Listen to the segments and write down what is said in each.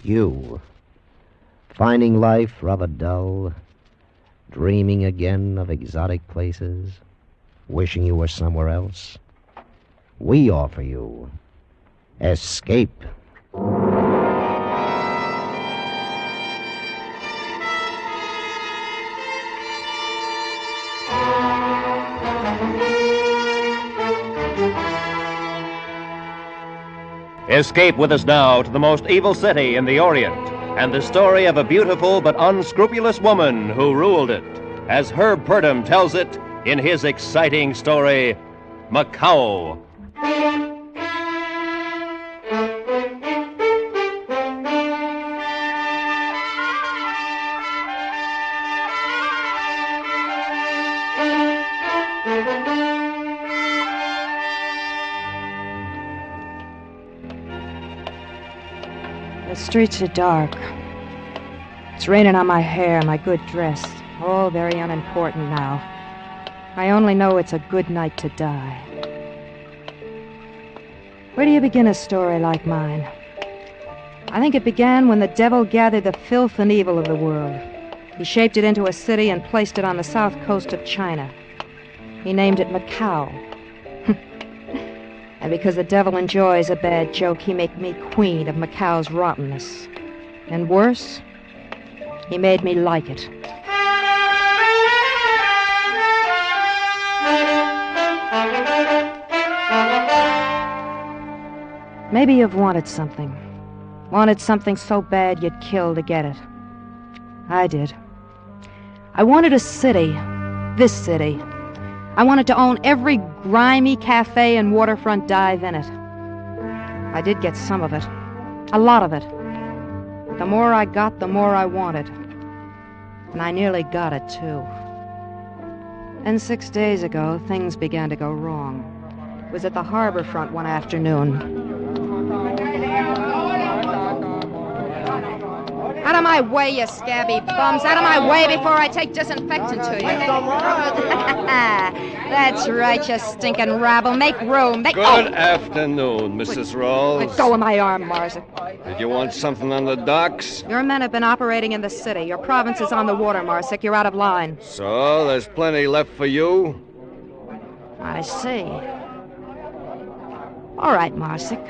You, finding life rather dull, dreaming again of exotic places, wishing you were somewhere else? We offer you escape. Escape with us now to the most evil city in the Orient and the story of a beautiful but unscrupulous woman who ruled it, as Herb Purdom tells it in his exciting story, Macao. The streets are dark. It's raining on my hair, my good dress. All very unimportant now. I only know it's a good night to die. Where do you begin a story like mine? I think it began when the devil gathered the filth and evil of the world. He shaped it into a city and placed it on the south coast of China. He named it Macao. And because the devil enjoys a bad joke, he made me queen of Macao's rottenness. And worse, he made me like it. Maybe you've wanted something. Wanted something so bad you'd kill to get it. I did. I wanted a city. This city. I wanted to own every grimy cafe and waterfront dive in it. I did get some of it. A lot of it. The more I got, the more I wanted. And I nearly got it, too. Then 6 days ago, things began to go wrong. It was at the harbor front one afternoon. Out of my way, you scabby bums. Out of my way before I take disinfectant to you. That's right, you stinking rabble. Make room. Good afternoon, Mrs. Rawls. Let go of my arm, Marza. Did you want something on the docks? Your men have been operating in the city. Your province is on the water, Marsick. You're out of line. So, there's plenty left for you? I see. All right, Marsick.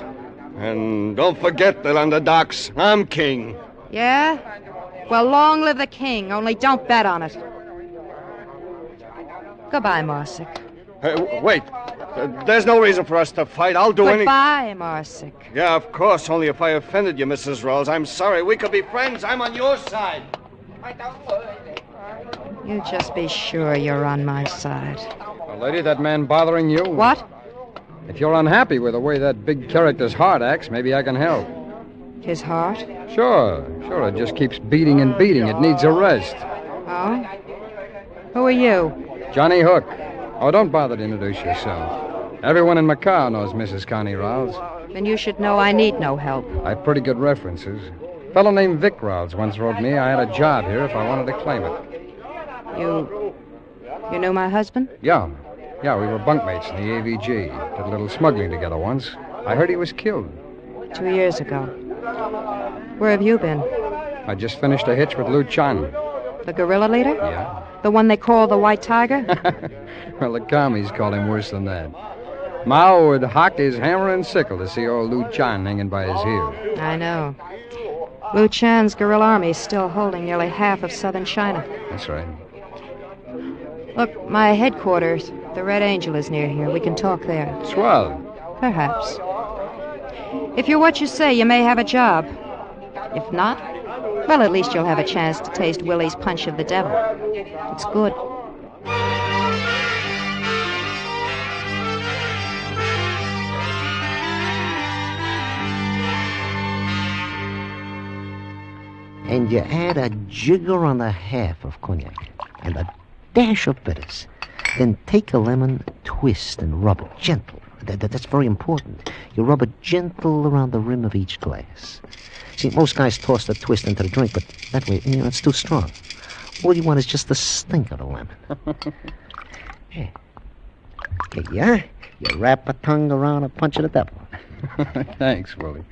And don't forget that on the docks, I'm king. Yeah? Well, long live the king, only don't bet on it. Goodbye, Marsick. Wait. There's no reason for us to fight. I'll do anything. Goodbye, Marsick. Yeah, of course, only if I offended you, Mrs. Rawls. I'm sorry. We could be friends. I'm on your side. You just be sure you're on my side. Well, lady, that man bothering you? What? If you're unhappy with the way that big character's heart acts, maybe I can help. His heart? Sure. It just keeps beating and beating. It needs a rest. Oh? Who are you? Johnny Hook. Oh, don't bother to introduce yourself. Everyone in Macao knows Mrs. Connie Rawls. Then you should know I need no help. I have pretty good references. A fellow named Vic Rawls once wrote me I had a job here if I wanted to claim it. You knew my husband? Yeah, we were bunkmates in the AVG. Did a little smuggling together once. I heard he was killed. 2 years ago. Where have you been? I just finished a hitch with Lu Chan. The guerrilla leader? Yeah. The one they call the White Tiger? Well, the commies call him worse than that. Mao would hock his hammer and sickle to see old Lu Chan hanging by his heel. I know. Lu Chan's guerrilla army is still holding nearly half of southern China. That's right. Look, my headquarters, the Red Angel, is near here. We can talk there. Swell. Perhaps. If you're what you say, you may have a job. If not, well, at least you'll have a chance to taste Willie's punch of the devil. It's good. And you add a jigger and a half of cognac and a dash of bitters. Then take a lemon, twist and rub it gentle. That's very important. You rub it gentle around the rim of each glass. See, most guys toss the twist into the drink, but that way, it's too strong. All you want is just the stink of the lemon. Yeah. Okay, yeah? You wrap a tongue around a punch of the devil. Thanks, Willie.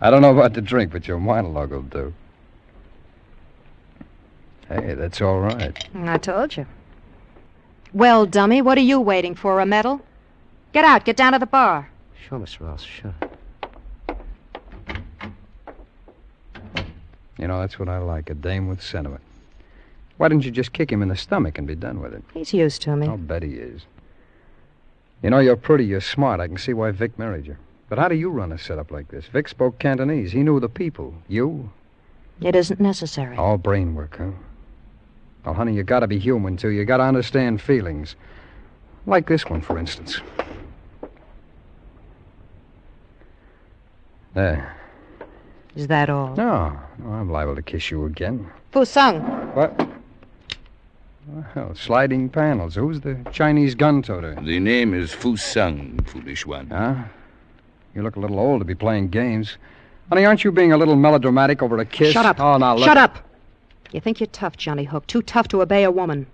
I don't know about the drink, but your monologue will do. Hey, that's all right. I told you. Well, dummy, what are you waiting for, a medal? Get out, get down to the bar. Sure, Miss Rouse, sure. You know, that's what I like, a dame with sentiment. Why didn't you just kick him in the stomach and be done with it? He's used to me. I'll bet he is. You know, you're pretty, you're smart. I can see why Vic married you. But how do you run a setup like this? Vic spoke Cantonese. He knew the people. You? It isn't necessary. All brain work, huh? Well, honey, you gotta be human, too. You gotta understand feelings. Like this one, for instance. There. Is that all? No, I'm liable to kiss you again. Fusung. What? Well, sliding panels. Who's the Chinese gun-toter? The name is Fu Sung, foolish one. Huh? You look a little old to be playing games. Honey, aren't you being a little melodramatic over a kiss? Shut up. Oh, now look. Shut up. You think you're tough, Johnny Hook. Too tough to obey a woman.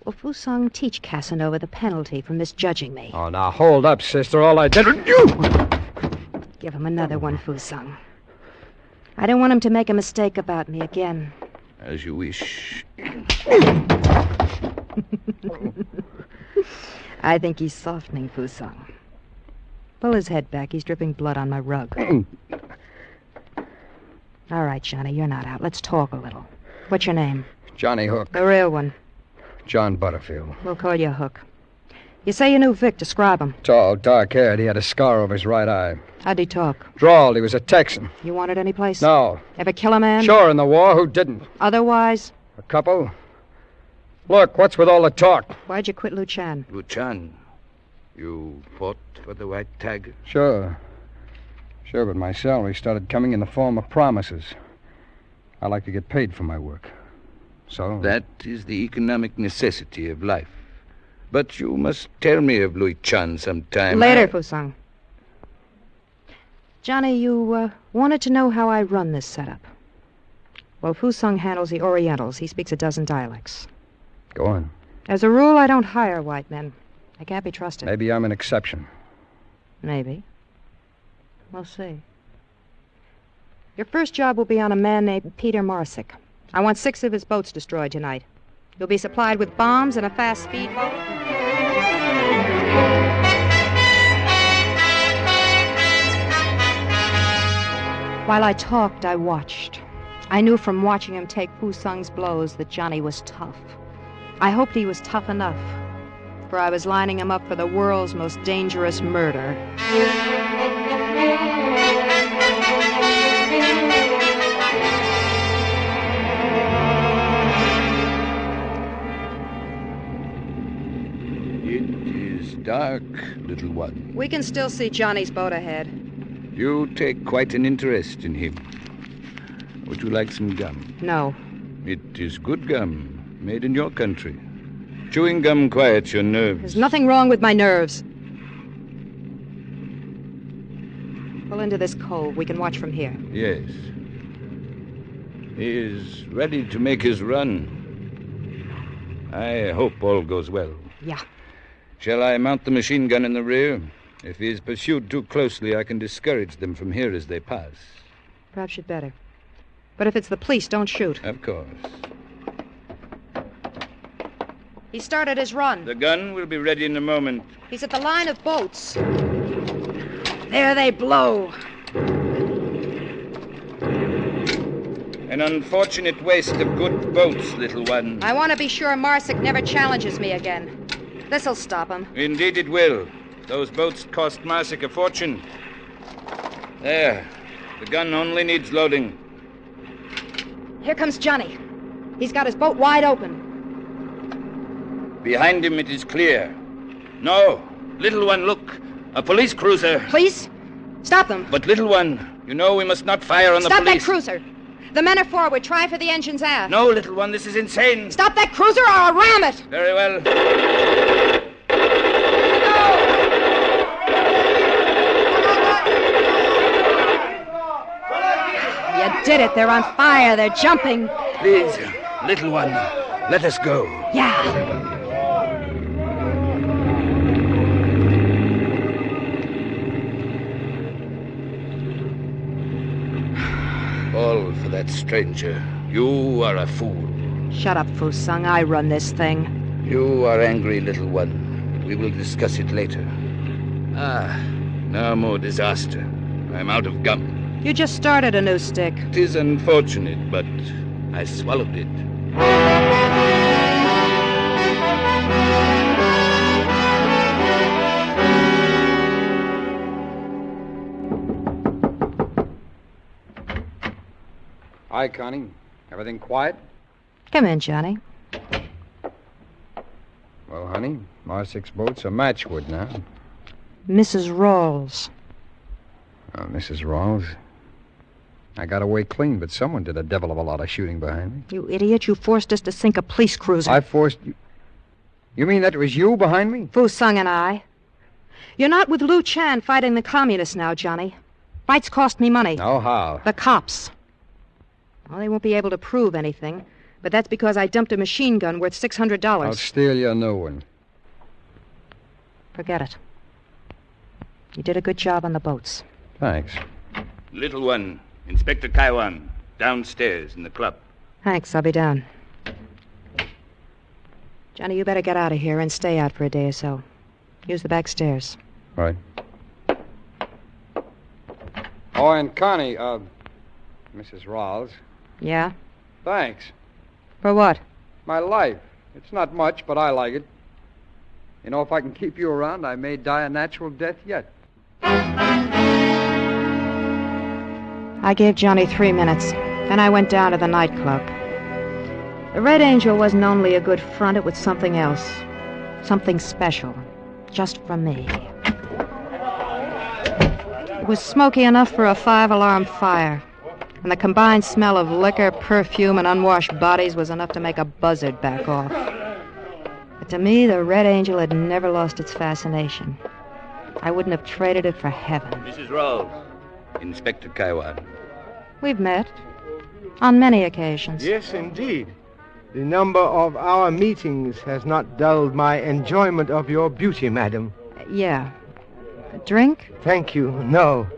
Well, Fusung, teach Casanova the penalty for misjudging me. Oh, now hold up, sister. All I did... You! Give him another one, Fusung. I don't want him to make a mistake about me again. As you wish. I think he's softening, Fusung. Pull his head back. He's dripping blood on my rug. All right, Johnny, you're not out. Let's talk a little. What's your name? Johnny Hook. The real one. John Butterfield. We'll call you Hook. You say you knew Vic. Describe him. Tall, dark-haired. He had a scar over his right eye. How'd he talk? Drawled. He was a Texan. You wanted any place? No. Ever kill a man? Sure, in the war. Who didn't? Otherwise? A couple. Look, what's with all the talk? Why'd you quit Luchan? Luchan, you fought for the white tag? Sure, but my salary started coming in the form of promises. I like to get paid for my work. So? That is the economic necessity of life. But you must tell me of Luchan sometime. Later, Fusung. Johnny, you wanted to know how I run this setup. Well, Fusung handles the Orientals. He speaks a dozen dialects. Go on. As a rule, I don't hire white men. They can't be trusted. Maybe I'm an exception. Maybe. We'll see. Your first job will be on a man named Peter Marsick. I want 6 of his boats destroyed tonight. You'll be supplied with bombs and a fast speedboat. While I talked, I watched. I knew from watching him take Fusung's blows that Johnny was tough. I hoped he was tough enough, for I was lining him up for the world's most dangerous murder. It is dark, little one. We can still see Johnny's boat ahead. You take quite an interest in him. Would you like some gum? No. It is good gum, made in your country. Chewing gum quiets your nerves. There's nothing wrong with my nerves. Pull into this cove. We can watch from here. Yes. He is ready to make his run. I hope all goes well. Yeah. Shall I mount the machine gun in the rear? If he is pursued too closely, I can discourage them from here as they pass. Perhaps you'd better. But if it's the police, don't shoot. Of course. He started his run. The gun will be ready in a moment. He's at the line of boats. There they blow. An unfortunate waste of good boats, little one. I want to be sure Marsick never challenges me again. This'll stop him. Indeed it will. Those boats cost Marsick a fortune. There. The gun only needs loading. Here comes Johnny. He's got his boat wide open. Behind him it is clear. No. Little one, look. A police cruiser. Police? Stop them. But little one, you know we must not fire on the Stop police. that cruiser. The men are forward. Try for the engines aft. No, little one, this is insane. Stop that cruiser or I'll ram it. Very well. You did it. They're on fire. They're jumping. Please, little one, let us go. Yeah. All for that stranger. You are a fool. Shut up, Fusung. I run this thing. You are angry, little one. We will discuss it later. No more disaster. I'm out of gum. You just started a new stick. It is unfortunate, but I swallowed it. Hi, Connie. Everything quiet? Come in, Johnny. Well, honey, our 6 boats are matchwood now. Mrs. Rawls. Oh, Mrs. Rawls. I got away clean, but someone did a devil of a lot of shooting behind me. You idiot. You forced us to sink a police cruiser. I forced you... You mean that it was you behind me? Fusung and I. You're not with Lu Chan fighting the communists now, Johnny. Fights cost me money. Oh, how? The cops. Well, they won't be able to prove anything, but that's because I dumped a machine gun worth $600. I'll steal your new one. Forget it. You did a good job on the boats. Thanks. Little one, Inspector Kaiwan, downstairs in the club. Thanks, I'll be down. Johnny, you better get out of here and stay out for a day or so. Use the back stairs. Right. Oh, and Connie, Mrs. Rawls. Yeah? Thanks. For what? My life. It's not much, but I like it. You know, if I can keep you around, I may die a natural death yet. I gave Johnny 3 minutes. Then I went down to the nightclub. The Red Angel wasn't only a good front, it was something else. Something special. Just for me. It was smoky enough for a 5-alarm fire. And the combined smell of liquor, perfume, and unwashed bodies was enough to make a buzzard back off. But to me, the Red Angel had never lost its fascination. I wouldn't have traded it for heaven. Mrs. Rawls, Inspector Kaiwan. We've met. On many occasions. Yes, indeed. The number of our meetings has not dulled my enjoyment of your beauty, madam. Yeah. A drink? Thank you, no.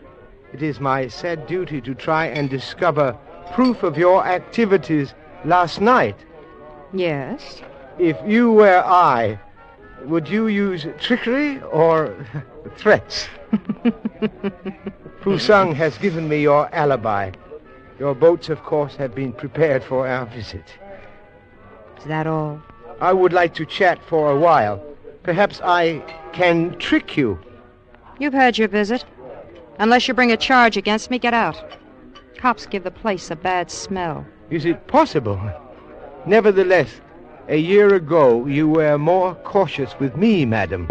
It is my sad duty to try and discover proof of your activities last night. Yes. If you were I, would you use trickery or threats? Fusung has given me your alibi. Your boats, of course, have been prepared for our visit. Is that all? I would like to chat for a while. Perhaps I can trick you. You've had your visit. Unless you bring a charge against me, get out. Cops give the place a bad smell. Is it possible? Nevertheless, a year ago you were more cautious with me, madam.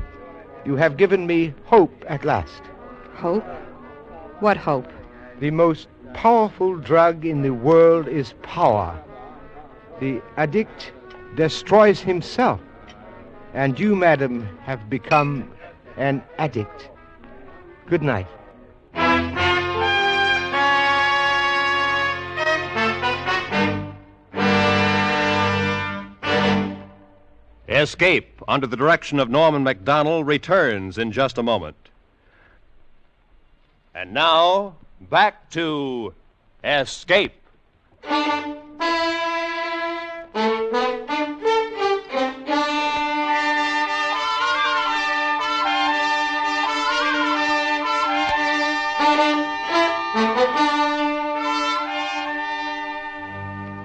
You have given me hope at last. Hope? What hope? The most powerful drug in the world is power. The addict destroys himself. And you, madam, have become an addict. Good night. Escape, under the direction of Norman MacDonald, returns in just a moment. And now, back to Escape.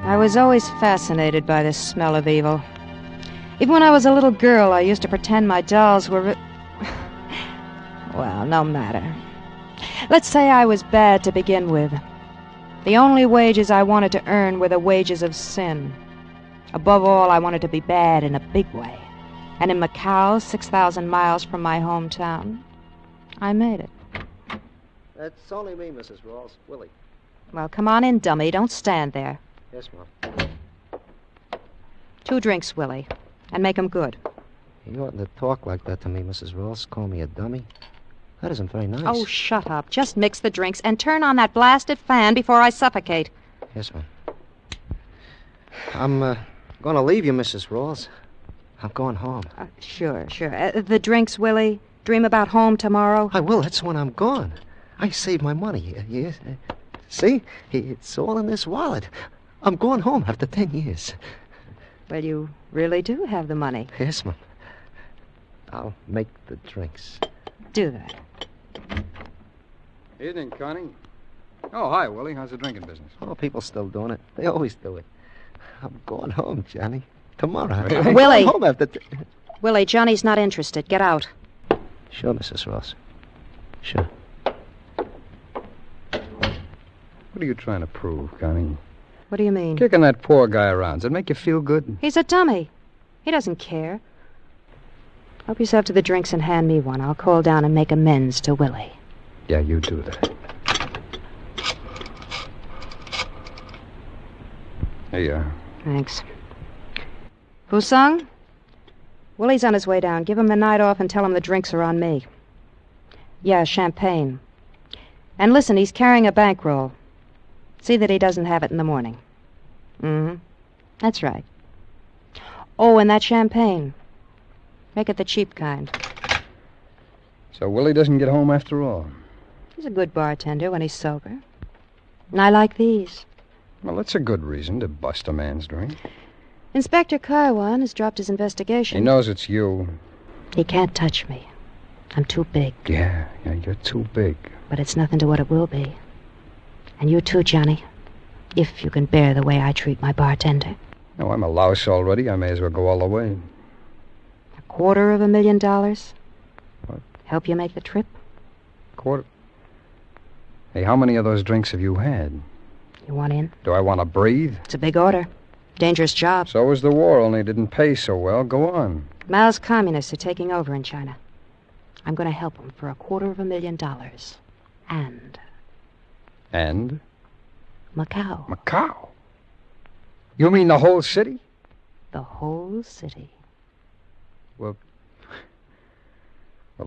I was always fascinated by this smell of evil. Even when I was a little girl, I used to pretend my dolls were... Well, no matter. Let's say I was bad to begin with. The only wages I wanted to earn were the wages of sin. Above all, I wanted to be bad in a big way. And in Macao, 6,000 miles from my hometown, I made it. It's only me, Mrs. Rawls. Willie. Well, come on in, dummy. Don't stand there. Yes, Mom. 2 drinks, Willie. And make 'em good. You oughtn't to talk like that to me, Mrs. Rawls. Call me a dummy. That isn't very nice. Oh, shut up. Just mix the drinks and turn on that blasted fan before I suffocate. Yes, ma'am. I'm going to leave you, Mrs. Rawls. I'm going home. Sure. The drinks, Willie. Dream about home tomorrow. I will. That's when I'm gone. I save my money. Yes. See? It's all in this wallet. I'm going home after 10 years. Well, you really do have the money. Yes, Mom. I'll make the drinks. Do that. Evening, Connie. Oh, hi, Willie. How's the drinking business? Oh, people still doing it. They always do it. I'm going home, Johnny. Tomorrow. Really? I'm Willie. going home after... Willie, Johnny's not interested. Get out. Sure, Mrs. Ross. Sure. What are you trying to prove, Connie? What do you mean? Kicking that poor guy around. Does it make you feel good? He's a dummy. He doesn't care. Help yourself to the drinks and hand me one. I'll call down and make amends to Willie. Yeah, you do that. Here you are. Thanks. Fusung? Willie's on his way down. Give him the night off and tell him the drinks are on me. Yeah, champagne. And listen, he's carrying a bankroll. See that he doesn't have it in the morning. Mm-hmm. That's right. Oh, and that champagne. Make it the cheap kind. So Willie doesn't get home after all. He's a good bartender when he's sober. And I like these. Well, that's a good reason to bust a man's drink. Inspector Kaiwan has dropped his investigation. He knows it's you. He can't touch me. I'm too big. Yeah, you're too big. But it's nothing to what it will be. And you too, Johnny. If you can bear the way I treat my bartender. No, I'm a louse already. I may as well go all the way. $250,000? What? Help you make the trip? Quarter. Hey, how many of those drinks have you had? You want in? Do I want to breathe? It's a big order. Dangerous job. So was the war, only it didn't pay so well. Go on. Mao's communists are taking over in China. I'm going to help them for $250,000. And Macao. Macao? You mean the whole city? The whole city. Well,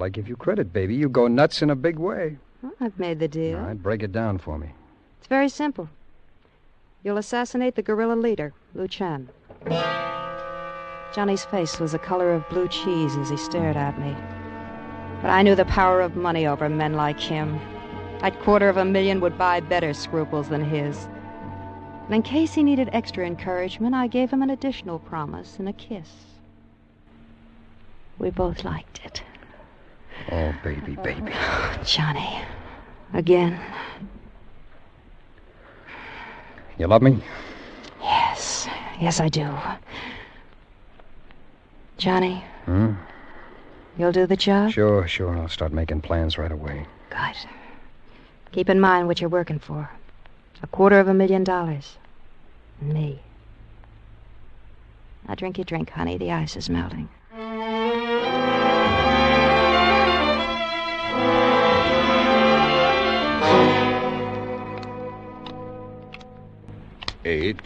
I give you credit, baby. You go nuts in a big way. Well, I've made the deal. All right, break it down for me. It's very simple. You'll assassinate the guerrilla leader, Lu Chan. Johnny's face was the color of blue cheese as he stared at me. But I knew the power of money over men like him. That $250,000 would buy better scruples than his. And in case he needed extra encouragement, I gave him an additional promise and a kiss. We both liked it. Oh, baby, baby. Johnny. Again. You love me? Yes. Yes, I do. Johnny, you'll do the job? Sure. I'll start making plans right away. Good. Keep in mind what you're working for. $250,000. Me. Now drink your drink, honey. The ice is melting. Eight,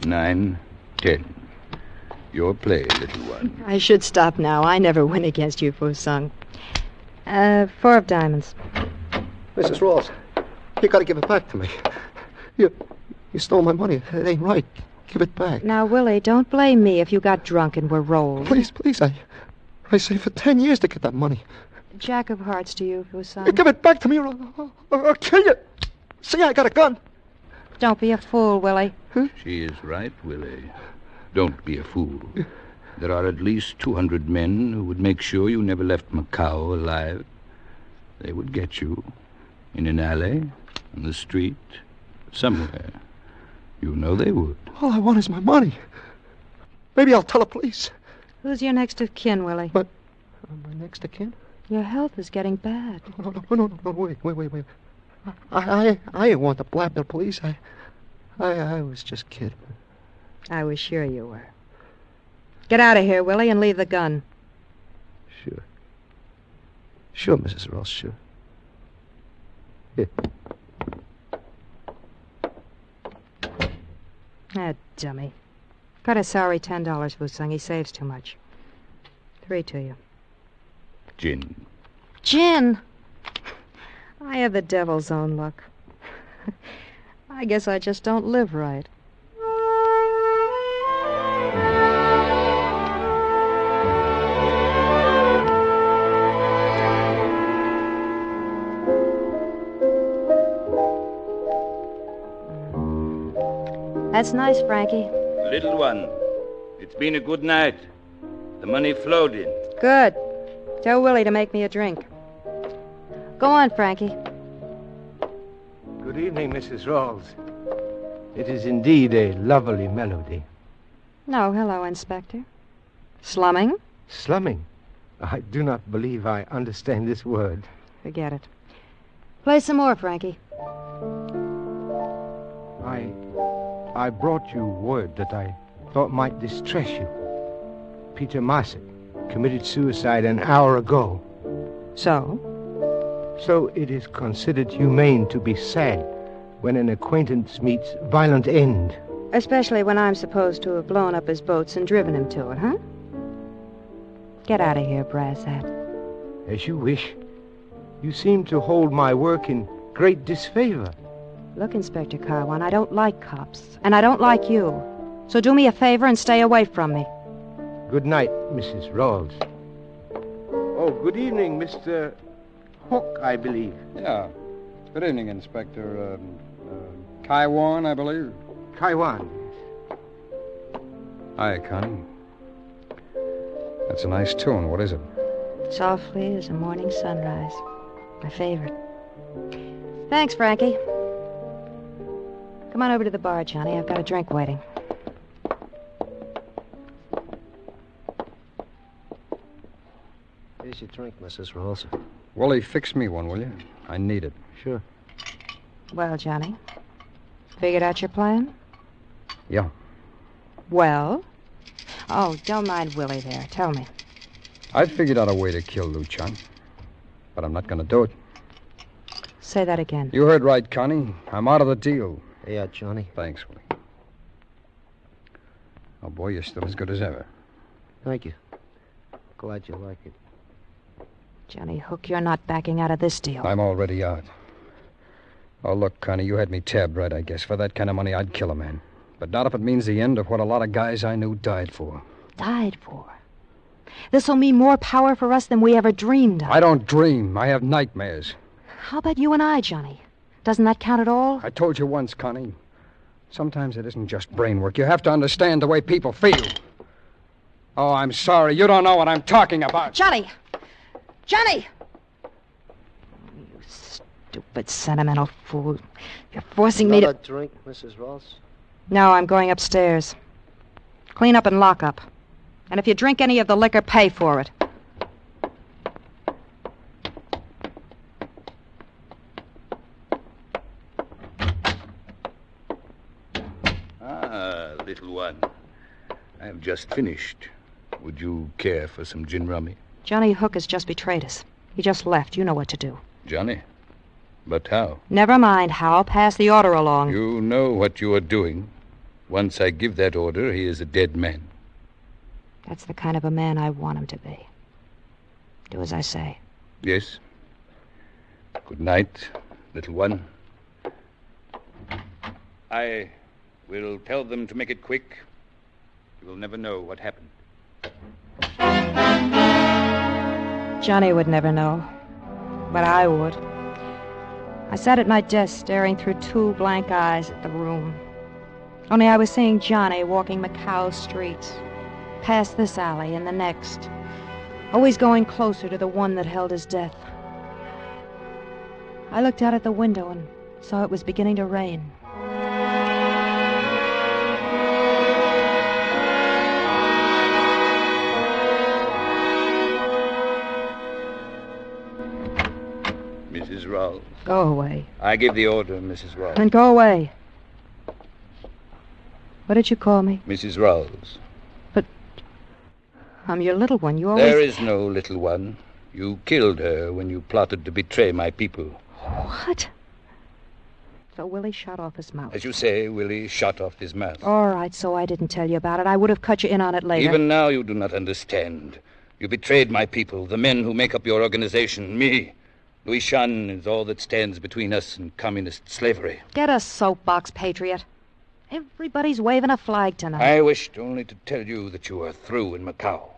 9, 10. Your play, little one. I should stop now. I never win against you, Fusung. 4 of diamonds. Mrs. Rawls, you gotta give it back to me. You stole my money. It ain't right. Give it back. Now, Willie, don't blame me if you got drunk and were rolled. Please, I saved for 10 years to get that money. Jack of hearts to you, Fusung. Give it back to me or I'll kill you. See, I got a gun. Don't be a fool, Willie. She is right, Willie. Don't be a fool. There are at least 200 men who would make sure you never left Macao alive. They would get you in an alley, on the street, somewhere. You know they would. All I want is my money. Maybe I'll tell the police. Who's your next of kin, Willie? But my next of kin? Your health is getting bad. No, wait. I ain't want to blab the police. I was just kidding. I was sure you were. Get out of here, Willie, and leave the gun. Sure, Mrs. Ross, sure. Here. That dummy. Cut a salary $10, Fusung. He saves too much. 3 to you. Gin. Gin! I have the devil's own luck. I guess I just don't live right. That's nice, Frankie. Little one, it's been a good night. The money flowed in. Good. Tell Willie to make me a drink. Go on, Frankie. Good evening, Mrs. Rawls. It is indeed a lovely melody. No, hello, Inspector. Slumming? Slumming? I do not believe I understand this word. Forget it. Play some more, Frankie. I brought you word that I thought might distress you. Peter Marset committed suicide an hour ago. So? So it is considered humane to be sad when an acquaintance meets violent end. Especially when I'm supposed to have blown up his boats and driven him to it, huh? Get out of here, brass hat. As you wish. You seem to hold my work in great disfavor. Look, Inspector Carwan, I don't like cops, and I don't like you. So do me a favor and stay away from me. Good night, Mrs. Rawls. Oh, good evening, Mr. Hook, I believe. Yeah. Good evening, Inspector. Kaiwan, I believe. Kaiwan. Hi, Connie. That's a nice tune. What is it? Softly as a morning sunrise. My favorite. Thanks, Frankie. Come on over to the bar, Johnny. I've got a drink waiting. Here's your drink, Mrs. Rawls. Willie, fix me one, will you? I need it. Sure. Well, Johnny, figured out your plan? Yeah. Well? Oh, don't mind Willie there. Tell me. I've figured out a way to kill Lou Chan, but I'm not going to do it. Say that again. You heard right, Connie. I'm out of the deal. Yeah, Johnny. Thanks, Willie. Oh, boy, you're still as good as ever. Thank you. Glad you like it. Johnny Hook, you're not backing out of this deal. I'm already out. Oh, look, Connie, you had me tabbed right, I guess. For that kind of money, I'd kill a man. But not if it means the end of what a lot of guys I knew died for. Died for? This'll mean more power for us than we ever dreamed of. I don't dream. I have nightmares. How about you and I, Johnny? Doesn't that count at all? I told you once, Connie. Sometimes it isn't just brain work. You have to understand the way people feel. Oh, I'm sorry. You don't know what I'm talking about. Johnny! Johnny! You stupid, sentimental fool. You're forcing me to... Another drink, Mrs. Rawls? No, I'm going upstairs. Clean up and lock up. And if you drink any of the liquor, pay for it. Ah, little one. I have just finished. Would you care for some gin rummy? Johnny Hook has just betrayed us. He just left. You know what to do. Johnny? But how? Never mind how. Pass the order along. You know what you are doing. Once I give that order, he is a dead man. That's the kind of a man I want him to be. Do as I say. Yes. Good night, little one. I will tell them to make it quick. You will never know what happened. Johnny would never know. But I would. I sat at my desk staring through two blank eyes at the room. Only I was seeing Johnny walking Macao streets, past this alley and the next, always going closer to the one that held his death. I looked out at the window and saw it was beginning to rain. Mrs. Rawls. Go away. I give the order, Mrs. Rawls. Then go away. What did you call me? Mrs. Rawls. I'm your little one. You always... There is no little one. You killed her when you plotted to betray my people. What? So Willie shot off his mouth. As you say, Willie shot off his mouth. All right, so I didn't tell you about it. I would have cut you in on it later. Even now you do not understand. You betrayed my people, the men who make up your organization, me. Louis Chan is all that stands between us and communist slavery. Get a soapbox, patriot. Everybody's waving a flag tonight. I wished only to tell you that you are through in Macao.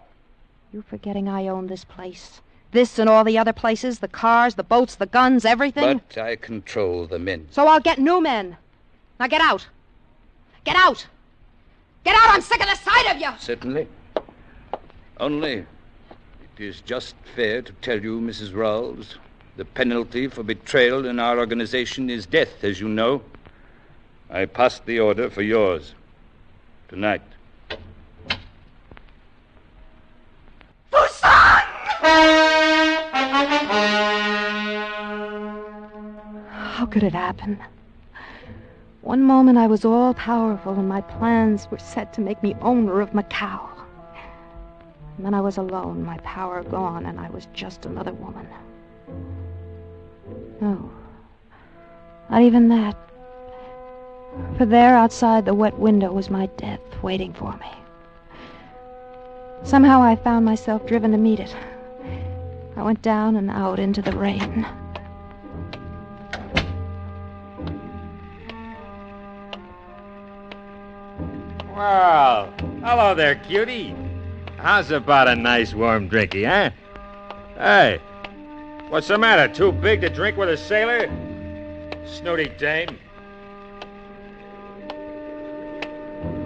You forgetting I own this place? This and all the other places, the cars, the boats, the guns, everything? But I control the men. So I'll get new men. Now get out. Get out! Get out! I'm sick of the sight of you! Certainly. Only, it is just fair to tell you, Mrs. Rawls, the penalty for betrayal in our organization is death, as you know. I passed the order for yours. Tonight. How could it happen? One moment I was all-powerful and my plans were set to make me owner of Macao. And then I was alone, my power gone, and I was just another woman. No, not even that. For there, outside the wet window, was my death waiting for me. Somehow I found myself driven to meet it. I went down and out into the rain. Well, hello there, cutie. How's about a nice warm drinky, huh? Hey, what's the matter? Too big to drink with a sailor? Snooty dame.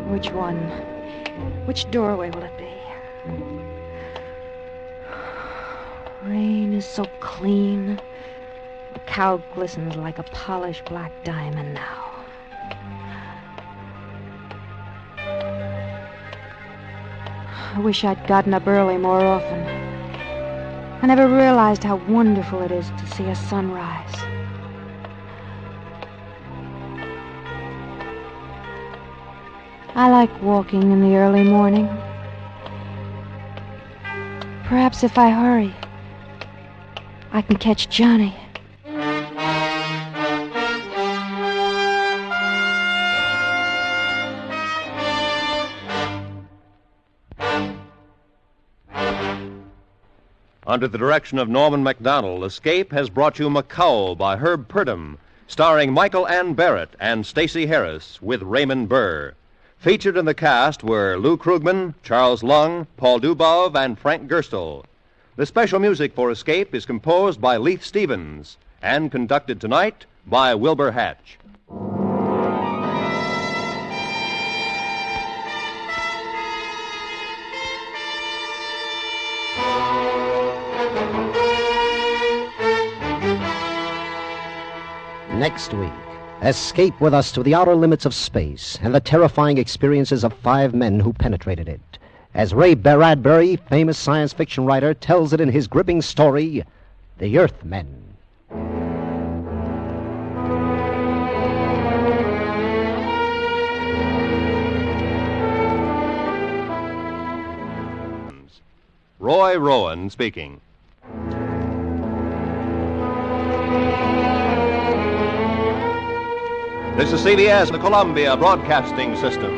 Which one? Which doorway will it be? Rain is so clean. The cow glistens like a polished black diamond now. I wish I'd gotten up early more often. I never realized how wonderful it is to see a sunrise. I like walking in the early morning. Perhaps if I hurry, I can catch Johnny. Under the direction of Norman MacDonald, Escape has brought you Macao by Herb Purdom, starring Michael Ann Barrett and Stacey Harris with Raymond Burr. Featured in the cast were Lou Krugman, Charles Lung, Paul Dubov, and Frank Gerstle. The special music for Escape is composed by Leith Stevens and conducted tonight by Wilbur Hatch. Next week, escape with us to the outer limits of space and the terrifying experiences of 5 men who penetrated it, as Ray Bradbury, famous science fiction writer, tells it in his gripping story, The Earthmen. Roy Rowan speaking. This is CBS, the Columbia Broadcasting System.